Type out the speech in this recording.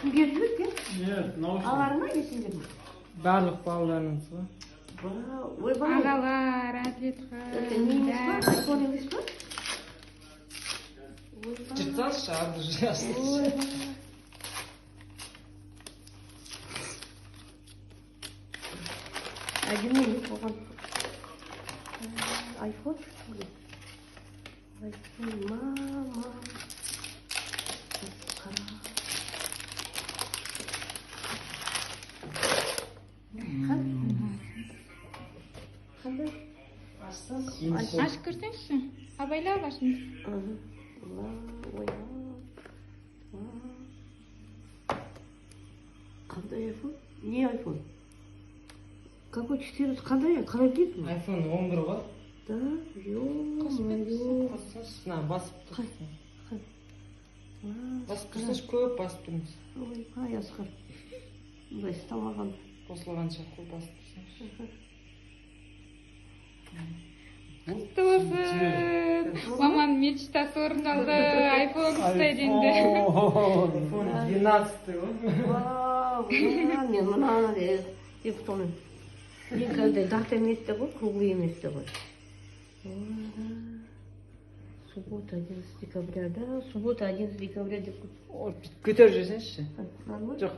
Süngerilik ya. Evet, nauşta. Alar mı yesindir mi? Барлық балаларыңыз ба? Ой бала. Ағалар, Әділетқа. Neyimiz var? iPhone neyimiz var? Жыртсаңызшы, арды жырасыз. Ой. Әдемі оған. iPhone. iPhone мама. Қандай? Ашып көрсеңізші. Абайлап ашыңыз. Қандай iPhone? Не iPhone? Какой 14? Қандай? Қалай келді ме? iPhone 11 ғой. Да? Ё-моё. Мына басып тұрсың. Басып тұрсаңшы, көп басып тұрмыз. Ой, асқар. Бұлай ұстамаған. Қосылғанша көп басып тұрсаңшы. Құтты болсын. Маманың мечтасы орындалды. iPhone ұстайды енді. iPhone 12 ғой. Вау, мен мынаны деп соны. Никогда дата емес те ғой, круглый емес те ғой. Суббота 11 декабря, да? Суббота 11 декабря деп Көтеріп жүрсеңізші. нормально? Жоқ.